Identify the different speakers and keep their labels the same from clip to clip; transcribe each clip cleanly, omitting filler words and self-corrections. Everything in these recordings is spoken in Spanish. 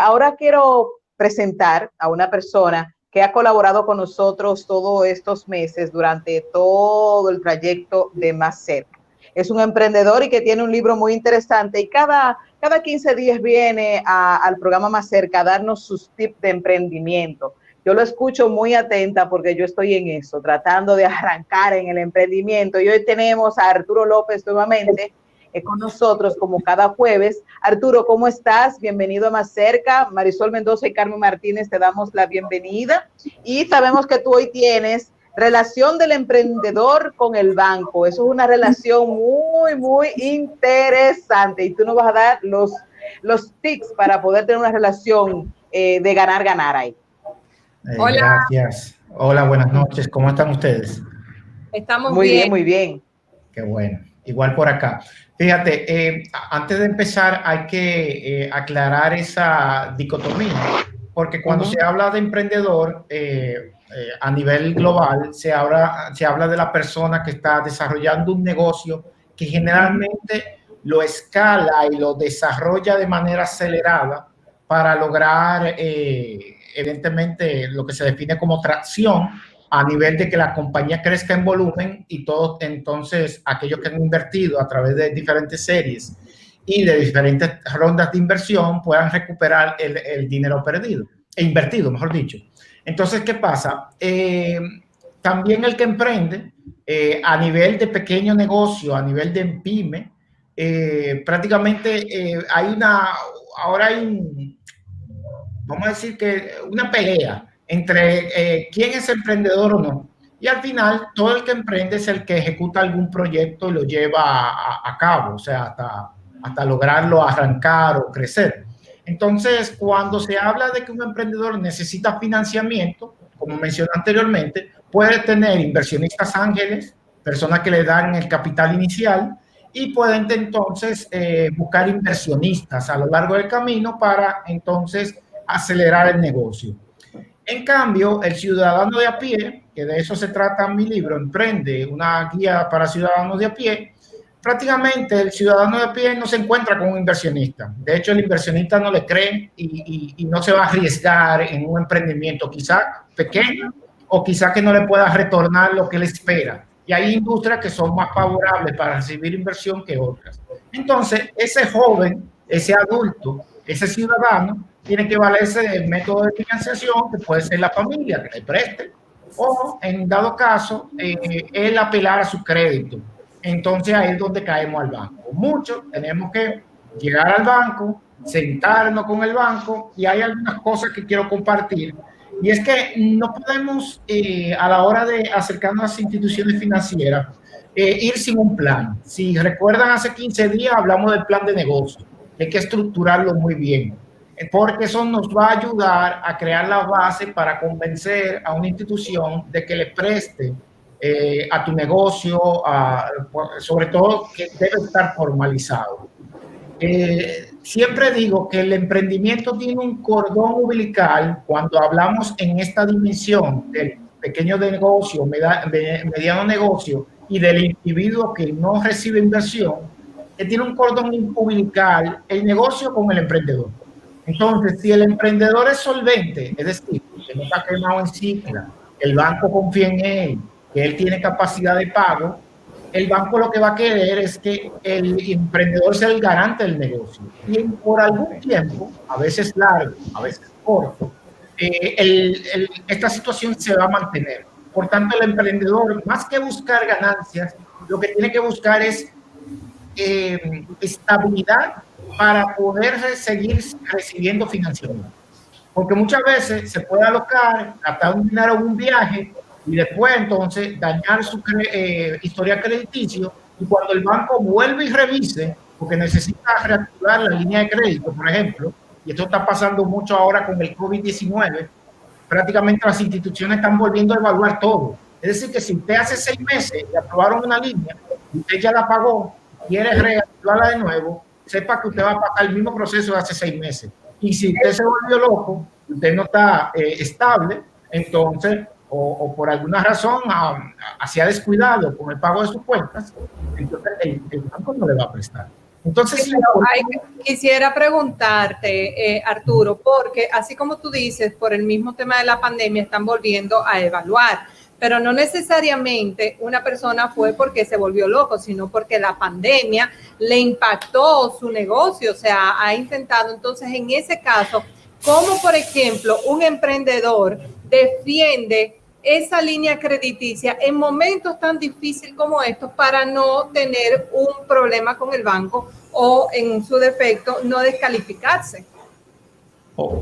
Speaker 1: Ahora quiero presentar a una persona que ha colaborado con nosotros todos estos meses durante todo el trayecto de Más Cerca. Es un emprendedor y que tiene un libro muy interesante y cada 15 días viene al programa Más Cerca a darnos sus tips de emprendimiento. Yo lo escucho muy atenta porque yo estoy en eso, tratando de arrancar en el emprendimiento. Y hoy tenemos a Arturo López nuevamente con nosotros como cada jueves. Arturo, ¿cómo estás? Bienvenido a Más Cerca. Marisol Mendoza y Carmen Martínez te damos la bienvenida. Y sabemos que tú hoy tienes relación del emprendedor con el banco. Eso es una relación muy, muy interesante. Y tú nos vas a dar los tips para poder tener una relación de ganar-ganar ahí.
Speaker 2: Hola. Gracias. Hola, buenas noches. ¿Cómo están ustedes?
Speaker 3: Estamos
Speaker 1: muy bien. Muy bien.
Speaker 2: Qué bueno. Igual por acá. Fíjate, antes de empezar hay que aclarar esa dicotomía, porque cuando se habla de emprendedor a nivel global, se habla de la persona que está desarrollando un negocio que generalmente lo escala y lo desarrolla de manera acelerada para lograr evidentemente lo que se define como tracción a nivel de que la compañía crezca en volumen y todos entonces aquellos que han invertido a través de diferentes series y de diferentes rondas de inversión puedan recuperar el dinero perdido, invertido, mejor dicho. Entonces, ¿qué pasa? También el que emprende a nivel de pequeño negocio, a nivel de pyme, prácticamente ahora hay vamos a decir que una pelea entre quién es emprendedor o no. Y al final, todo el que emprende es el que ejecuta algún proyecto y lo lleva a cabo, o sea, hasta lograrlo arrancar o crecer. Entonces, cuando se habla de que un emprendedor necesita financiamiento, como mencioné anteriormente, puede tener inversionistas ángeles, personas que le dan el capital inicial, y pueden entonces buscar inversionistas a lo largo del camino para entonces acelerar el negocio. En cambio, el ciudadano de a pie, que de eso se trata mi libro, Emprende, una guía para ciudadanos de a pie, prácticamente el ciudadano de a pie no se encuentra con un inversionista. De hecho, el inversionista no le cree y no se va a arriesgar en un emprendimiento quizá pequeño o quizá que no le pueda retornar lo que él espera. Y hay industrias que son más favorables para recibir inversión que otras. Entonces, ese joven, ese adulto, ese ciudadano, tiene que valerse del método de financiación, que puede ser la familia que le preste, o en dado caso, él apelar a su crédito. Entonces ahí es donde caemos al banco. Muchos tenemos que llegar al banco, sentarnos con el banco, y hay algunas cosas que quiero compartir. Y es que no podemos, a la hora de acercarnos a las instituciones financieras, ir sin un plan. Si recuerdan, hace 15 días hablamos del plan de negocio. Hay que estructurarlo muy bien, porque eso nos va a ayudar a crear la base para convencer a una institución de que le preste a tu negocio, sobre todo que debe estar formalizado. Siempre digo que el emprendimiento tiene un cordón umbilical cuando hablamos en esta dimensión del pequeño negocio, mediano negocio y del individuo que no recibe inversión, que tiene un cordón umbilical el negocio con el emprendedor. Entonces, si el emprendedor es solvente, es decir, que no está quemado en cicla, el banco confía en él, que él tiene capacidad de pago, el banco lo que va a querer es que el emprendedor sea el garante del negocio. Y por algún tiempo, a veces largo, a veces corto, esta situación se va a mantener. Por tanto, el emprendedor, más que buscar ganancias, lo que tiene que buscar es estabilidad para poder seguir recibiendo financiamiento. Porque muchas veces se puede alocar, gastar un dinero en un viaje y después entonces dañar su historial crediticio, y cuando el banco vuelve y revise, porque necesita reactivar la línea de crédito, por ejemplo, y esto está pasando mucho ahora con el COVID-19, prácticamente las instituciones están volviendo a evaluar todo. Es decir, que si usted hace 6 meses le aprobaron una línea, usted ya la pagó, quiere reactivarla de nuevo, sepa que usted va a pasar el mismo proceso de hace 6 meses. Y si usted se volvió loco, usted no está estable, entonces, o por alguna razón se ha descuidado con el pago de sus cuentas, entonces el banco no le va a prestar. Entonces,
Speaker 3: quisiera preguntarte, Arturo, porque así como tú dices, por el mismo tema de la pandemia están volviendo a evaluar, pero no necesariamente una persona fue porque se volvió loco, sino porque la pandemia le impactó su negocio, o sea, ha intentado. Entonces, en ese caso, ¿cómo, por ejemplo, un emprendedor defiende esa línea crediticia en momentos tan difíciles como estos para no tener un problema con el banco o, en su defecto, no descalificarse?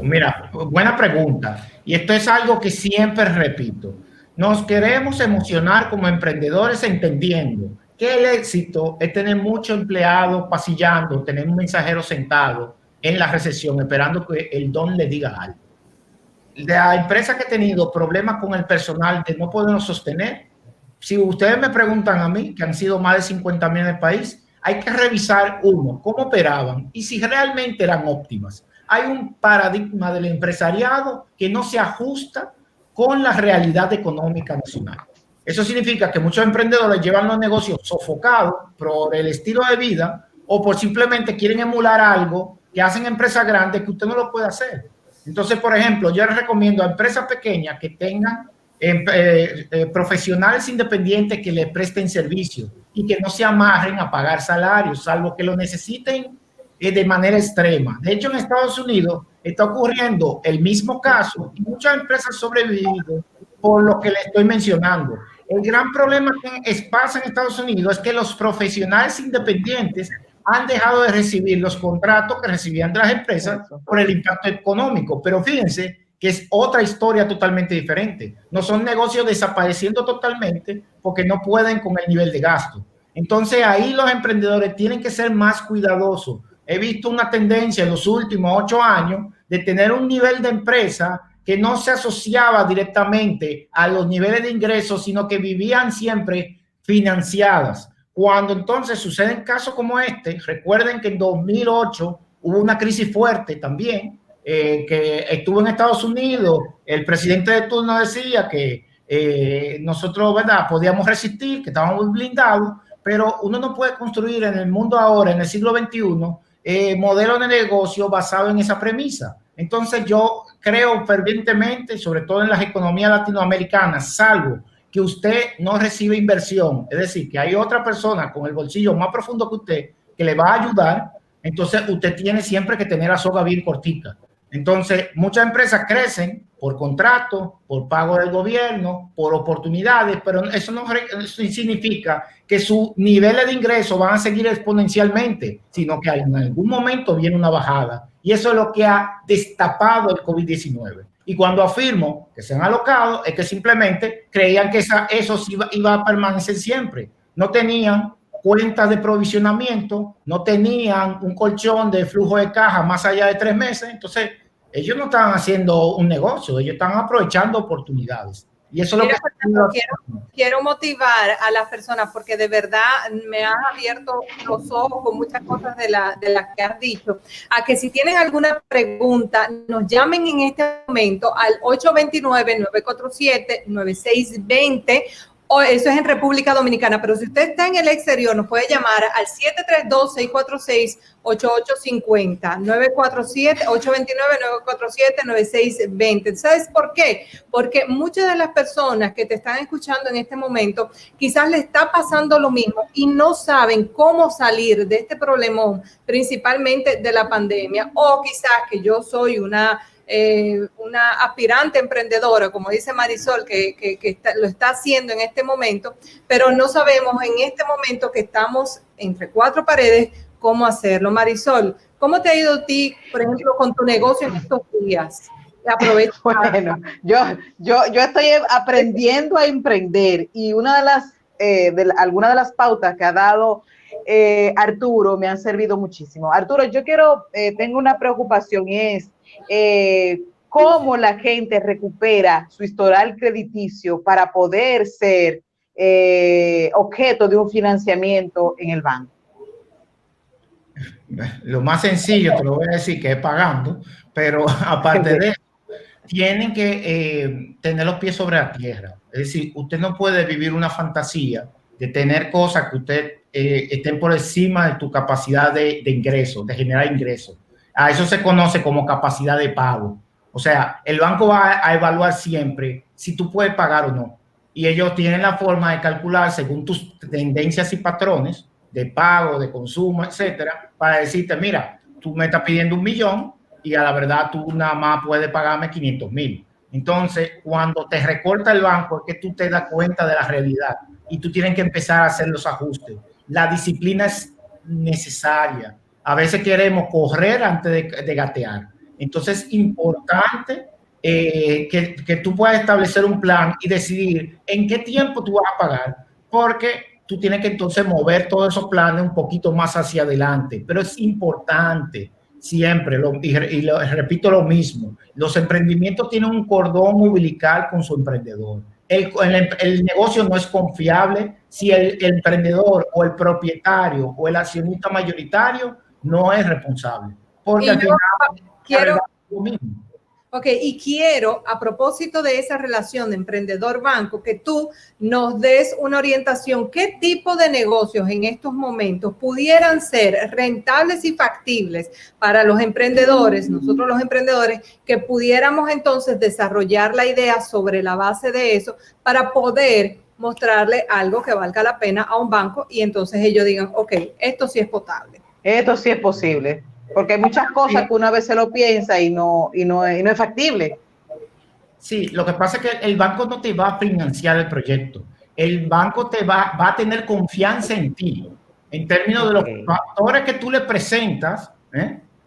Speaker 2: Mira, buena pregunta. Y esto es algo que siempre repito. Nos queremos emocionar como emprendedores entendiendo que el éxito es tener muchos empleados pasillando, tener un mensajero sentado en la recesión esperando que el don le diga algo. La empresa que ha tenido problemas con el personal de no podernos sostener, si ustedes me preguntan a mí, que han sido más de 50,000 en el país, hay que revisar, uno, cómo operaban y si realmente eran óptimas. Hay un paradigma del empresariado que no se ajusta con la realidad económica nacional. Eso significa que muchos emprendedores llevan los negocios sofocados por el estilo de vida o por simplemente quieren emular algo que hacen empresas grandes que usted no lo puede hacer. Entonces, por ejemplo, yo les recomiendo a empresas pequeñas que tengan profesionales independientes que les presten servicio y que no se amarren a pagar salarios, salvo que lo necesiten de manera extrema. De hecho, en Estados Unidos está ocurriendo el mismo caso y muchas empresas sobreviven por lo que les estoy mencionando. El gran problema que pasa en Estados Unidos es que los profesionales independientes han dejado de recibir los contratos que recibían de las empresas por el impacto económico. Pero fíjense que es otra historia totalmente diferente. No son negocios desapareciendo totalmente porque no pueden con el nivel de gasto. Entonces ahí los emprendedores tienen que ser más cuidadosos. He visto una tendencia en los últimos 8 años de tener un nivel de empresa que no se asociaba directamente a los niveles de ingresos, sino que vivían siempre financiadas. Cuando entonces suceden casos como este, recuerden que en 2008 hubo una crisis fuerte también, que estuvo en Estados Unidos, el presidente de turno decía que nosotros, ¿verdad?, podíamos resistir, que estábamos blindados, pero uno no puede construir en el mundo ahora, en el siglo XXI, modelos de negocio basados en esa premisa. Entonces yo creo fervientemente, sobre todo en las economías latinoamericanas, salvo que usted no recibe inversión, es decir, que hay otra persona con el bolsillo más profundo que usted que le va a ayudar, entonces usted tiene siempre que tener la soga bien cortita. Entonces, muchas empresas crecen por contrato, por pago del gobierno, por oportunidades, pero eso no significa que sus niveles de ingresos van a seguir exponencialmente, sino que en algún momento viene una bajada. Y eso es lo que ha destapado el COVID-19. Y cuando afirmo que se han alocado, es que simplemente creían que eso iba a permanecer siempre. No tenían cuentas de provisionamiento, no tenían un colchón de flujo de caja más allá de 3 meses. Entonces, ellos no estaban haciendo un negocio, ellos estaban aprovechando oportunidades. Y eso es lo que
Speaker 3: quiero motivar a las personas, porque de verdad me has abierto los ojos con muchas cosas de las que has dicho, a que si tienen alguna pregunta, nos llamen en este momento al 829-947-9620. O eso es en República Dominicana, pero si usted está en el exterior, nos puede llamar al 732-646-8850, 829-947-9620. ¿Sabes por qué? Porque muchas de las personas que te están escuchando en este momento quizás le está pasando lo mismo y no saben cómo salir de este problemón, principalmente de la pandemia, o quizás que yo soy una aspirante emprendedora, como dice Marisol, que lo está haciendo en este momento, pero no sabemos en este momento que estamos entre 4 paredes cómo hacerlo. Marisol, ¿cómo te ha ido a ti, por ejemplo, con tu negocio en estos días?
Speaker 1: Bueno, yo estoy aprendiendo a emprender y una de las algunas de las pautas que ha dado Arturo me han servido muchísimo. Arturo, yo tengo una preocupación y es cómo la gente recupera su historial crediticio para poder ser objeto de un financiamiento en el banco.
Speaker 2: Lo más sencillo, te lo voy a decir, que es pagando, pero aparte de eso, tienen que tener los pies sobre la tierra. Es decir, usted no puede vivir una fantasía de tener cosas que usted estén por encima de tu capacidad de ingreso, de generar ingresos. A eso se conoce como capacidad de pago. O sea, el banco va a evaluar siempre si tú puedes pagar o no. Y ellos tienen la forma de calcular según tus tendencias y patrones de pago, de consumo, etcétera, para decirte, mira, tú me estás pidiendo 1 millón y a la verdad tú nada más puedes pagarme 500,000. Entonces, cuando te recorta el banco es que tú te das cuenta de la realidad y tú tienes que empezar a hacer los ajustes. La disciplina es necesaria. A veces queremos correr antes de gatear. Entonces es importante que tú puedas establecer un plan y decidir en qué tiempo tú vas a pagar, porque tú tienes que entonces mover todos esos planes un poquito más hacia adelante. Pero es importante siempre, repito lo mismo, los emprendimientos tienen un cordón umbilical con su emprendedor. El negocio no es confiable si el emprendedor o el propietario o el accionista mayoritario no es responsable. Porque al final
Speaker 3: quiero,
Speaker 2: es lo mismo.
Speaker 3: Ok, y quiero, a propósito de esa relación de emprendedor-banco, que tú nos des una orientación. ¿Qué tipo de negocios en estos momentos pudieran ser rentables y factibles para los emprendedores, nosotros los emprendedores, que pudiéramos entonces desarrollar la idea sobre la base de eso para poder mostrarle algo que valga la pena a un banco y entonces ellos digan, ok, esto sí es potable?
Speaker 1: Esto sí es posible. Porque hay muchas cosas que una vez se lo piensa y no es factible.
Speaker 2: Sí, lo que pasa es que el banco no te va a financiar el proyecto. El banco te va a tener confianza en ti, en términos de los factores que tú le presentas,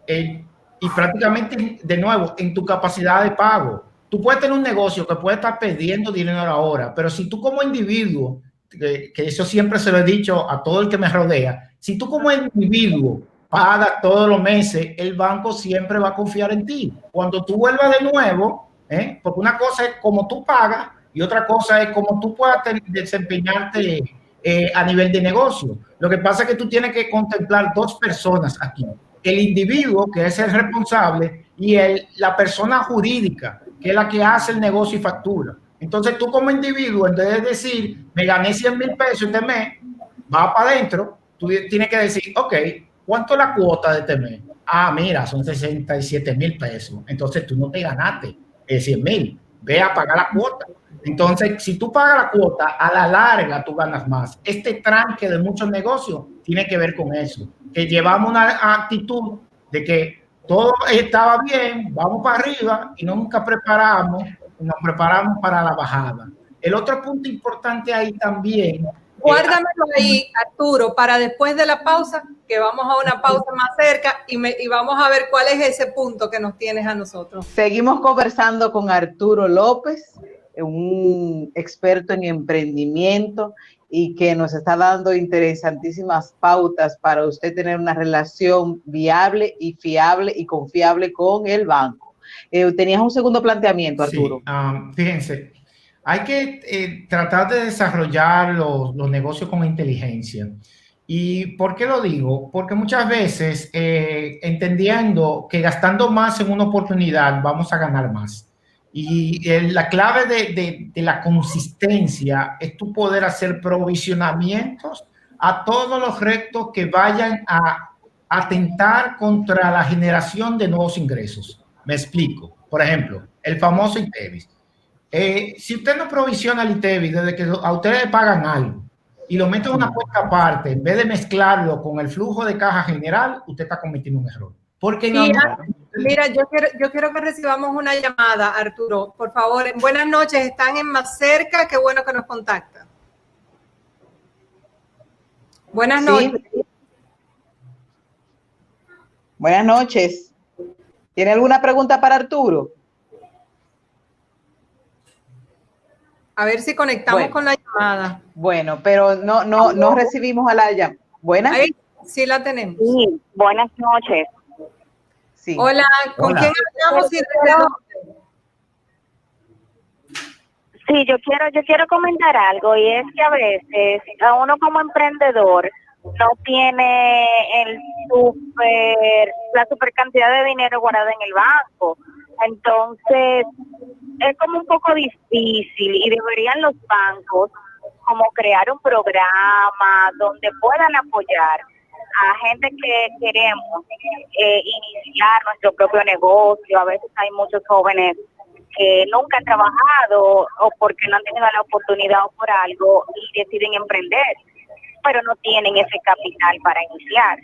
Speaker 2: y prácticamente, de nuevo, en tu capacidad de pago. Tú puedes tener un negocio que puede estar pidiendo dinero a la hora, pero si tú como individuo, que eso siempre se lo he dicho a todo el que me rodea, si tú como individuo pagas todos los meses, el banco siempre va a confiar en ti. Cuando tú vuelvas de nuevo, porque una cosa es como tú pagas y otra cosa es como tú puedas desempeñarte a nivel de negocio. Lo que pasa es que tú tienes que contemplar dos personas aquí. El individuo, que es el responsable, y la persona jurídica, que es la que hace el negocio y factura. Entonces tú como individuo, en vez de decir, me gané 100,000 pesos este mes, va para adentro, tú tienes que decir, ok, ¿cuánto es la cuota de este mes? Ah, mira, son 67,000 pesos. Entonces tú no te ganaste 100,000. Ve a pagar la cuota. Entonces, si tú pagas la cuota, a la larga tú ganas más. Este tranque de muchos negocios tiene que ver con eso. Que llevamos una actitud de que todo estaba bien, vamos para arriba y nunca nos preparamos para la bajada. El otro punto importante ahí también.
Speaker 3: Guárdamelo ahí, Arturo, para después de la pausa, que vamos a una pausa más cerca y vamos a ver cuál es ese punto que nos tienes a nosotros.
Speaker 1: Seguimos conversando con Arturo López, un experto en emprendimiento y que nos está dando interesantísimas pautas para usted tener una relación viable y fiable y confiable con el banco. Tenías un segundo planteamiento, Arturo.
Speaker 2: Sí, fíjense. Hay que tratar de desarrollar los negocios con inteligencia. ¿Y por qué lo digo? Porque muchas veces, entendiendo que gastando más en una oportunidad vamos a ganar más. Y la clave de la consistencia es tu poder hacer provisionamientos a todos los retos que vayan a atentar contra la generación de nuevos ingresos. Me explico. Por ejemplo, el famoso ITEVIS. Si usted no provisiona el ITEVIS desde que a ustedes le pagan algo y lo mete en una cuenta aparte, en vez de mezclarlo con el flujo de caja general, usted está cometiendo un error. Porque
Speaker 3: mira, yo quiero que recibamos una llamada, Arturo, por favor. Buenas noches, están en Más Cerca, qué bueno que nos contactan. Buenas noches.
Speaker 1: Buenas noches. ¿Tiene alguna pregunta para Arturo?
Speaker 3: A ver si conectamos con la llamada.
Speaker 1: Bueno, pero no recibimos a la llamada. ¿Buenas?
Speaker 3: Ahí sí la tenemos.
Speaker 4: Sí, buenas noches.
Speaker 3: Sí. Hola, ¿con quién hablamos?
Speaker 4: Sí, yo quiero comentar algo, y es que a veces a uno como emprendedor no tiene la super cantidad de dinero guardada en el banco. Entonces, es como un poco difícil y deberían los bancos como crear un programa donde puedan apoyar a gente que queremos iniciar nuestro propio negocio. A veces hay muchos jóvenes que nunca han trabajado o porque no han tenido la oportunidad o por algo y deciden emprender, pero no tienen ese capital para iniciar.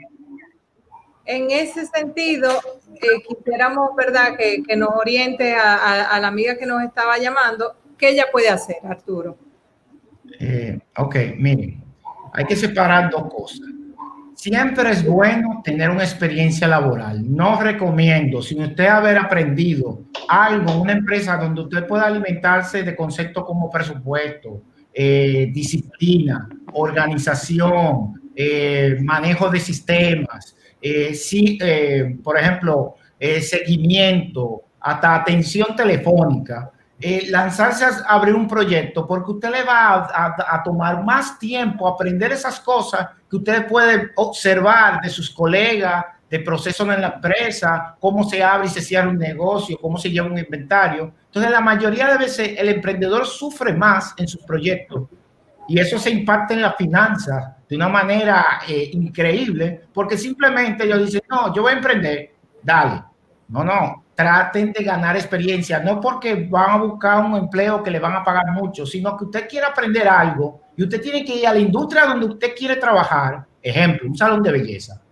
Speaker 3: En ese sentido, quisiéramos, ¿verdad?, que nos oriente a la amiga que nos estaba llamando, ¿qué ella puede hacer, Arturo?
Speaker 2: Ok, miren, hay que separar dos cosas. Siempre es bueno tener una experiencia laboral. No recomiendo, sin usted haber aprendido algo en una empresa donde usted pueda alimentarse de conceptos como presupuesto, disciplina, organización, manejo de sistemas, por ejemplo, seguimiento, hasta atención telefónica. Lanzarse a abrir un proyecto, porque usted le va a tomar más tiempo aprender esas cosas que usted puede observar de sus colegas, de procesos en la empresa, cómo se abre y se cierra un negocio, cómo se lleva un inventario. Entonces, la mayoría de veces el emprendedor sufre más en sus proyectos y eso se impacta en las finanzas de una manera increíble, porque simplemente ellos dicen, no, yo voy a emprender, dale. No, traten de ganar experiencia, no porque van a buscar un empleo que le van a pagar mucho, sino que usted quiere aprender algo y usted tiene que ir a la industria donde usted quiere trabajar. Ejemplo, un salón de belleza.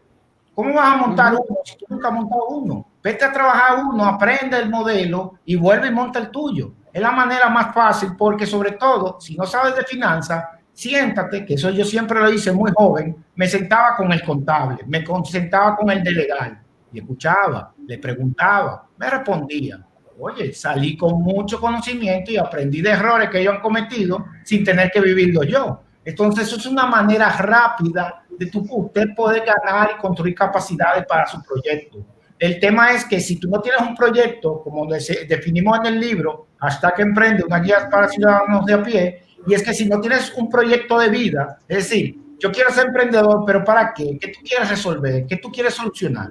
Speaker 2: ¿Cómo vas a montar uno si tú nunca has montado uno? Vete a trabajar uno, aprende el modelo y vuelve y monta el tuyo. Es la manera más fácil porque, sobre todo, si no sabes de finanzas, siéntate, que eso yo siempre lo hice muy joven, me sentaba con el contable, me sentaba con el de legal y escuchaba, le preguntaba, me respondía. Oye, salí con mucho conocimiento y aprendí de errores que ellos han cometido sin tener que vivirlo yo. Entonces, eso es una manera rápida de usted poder ganar y construir capacidades para su proyecto. El tema es que si tú no tienes un proyecto, como definimos en el libro, #que emprende, una guía para ciudadanos de a pie, y es que si no tienes un proyecto de vida, es decir, yo quiero ser emprendedor, pero ¿para qué? ¿Qué tú quieres resolver? ¿Qué tú quieres solucionar?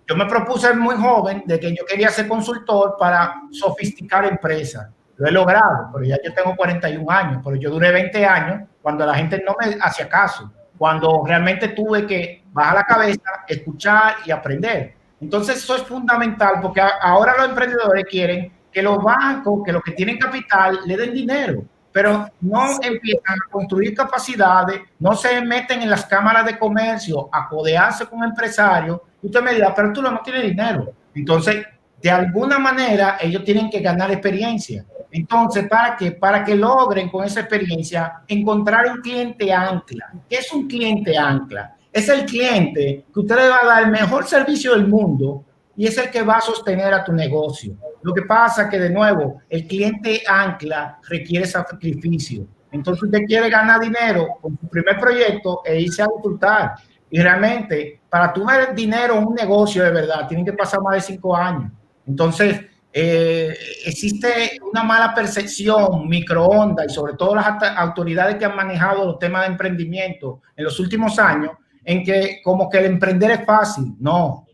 Speaker 2: Yo me propuse muy joven de que yo quería ser consultor para sofisticar empresas. Lo he logrado, pero ya yo tengo 41 años, pero yo duré 20 años cuando la gente no me hacía caso, cuando realmente tuve que bajar la cabeza, escuchar y aprender. Entonces eso es fundamental porque ahora los emprendedores quieren que los bancos, que los que tienen capital, le den dinero, pero no empiezan a construir capacidades, no se meten en las cámaras de comercio a codearse con empresarios. Usted me dirá, pero tú no tienes dinero. Entonces, de alguna manera, ellos tienen que ganar experiencia. Entonces, ¿para qué? Para que logren con esa experiencia encontrar un cliente ancla. ¿Qué es un cliente ancla? Es el cliente que usted le va a dar el mejor servicio del mundo y es el que va a sostener a tu negocio. Lo que pasa es que, de nuevo, el cliente ancla requiere sacrificio. Entonces, usted quiere ganar dinero con su primer proyecto e irse a disfrutar. Y realmente, para tú ver dinero en un negocio de verdad, tienen que pasar más de 5 años. Entonces, existe una mala percepción, microondas, y sobre todo las autoridades que han manejado los temas de emprendimiento en los últimos años, en que como que el emprender es fácil. No,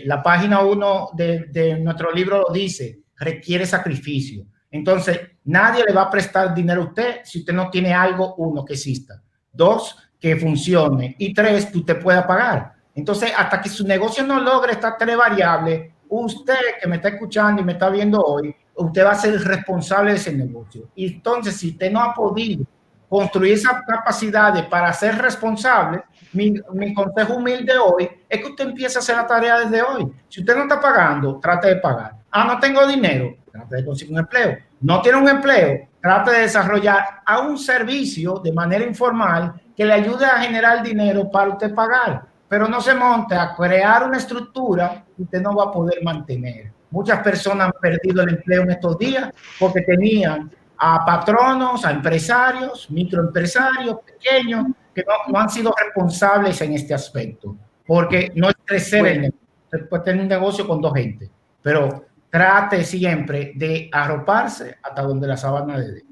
Speaker 2: la página 1 de nuestro libro lo dice, requiere sacrificio. Entonces, nadie le va a prestar dinero a usted si usted no tiene algo, uno, que exista. 2, que funcione. Y 3, que usted pueda pagar. Entonces, hasta que su negocio no logre estas 3 variables, usted que me está escuchando y me está viendo hoy, usted va a ser responsable de ese negocio. Y entonces, si usted no ha podido construir esas capacidades para ser responsable, mi consejo humilde hoy es que usted empiece a hacer la tarea desde hoy. Si usted no está pagando, trate de pagar. No tengo dinero, trate de conseguir un empleo. No tiene un empleo, trate de desarrollar a un servicio de manera informal que le ayude a generar dinero para usted pagar. Pero no se monte a crear una estructura que usted no va a poder mantener. Muchas personas han perdido el empleo en estos días porque tenían a patronos, a empresarios, microempresarios, pequeños, que no han sido responsables en este aspecto. Porque no es crecer el negocio. Usted puede tener un negocio con 2 gente, pero trate siempre de arroparse hasta donde la sábana le dé.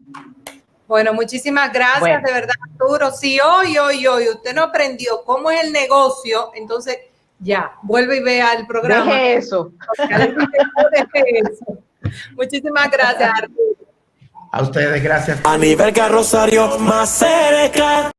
Speaker 3: Bueno, muchísimas gracias, de verdad, Arturo. Si hoy usted no aprendió cómo es el negocio, entonces ya, vuelve y vea el programa.
Speaker 1: Deje eso.
Speaker 3: Deje eso. Muchísimas gracias, Arturo.
Speaker 2: A ustedes, gracias.
Speaker 5: A nivel que Rosario más cerca.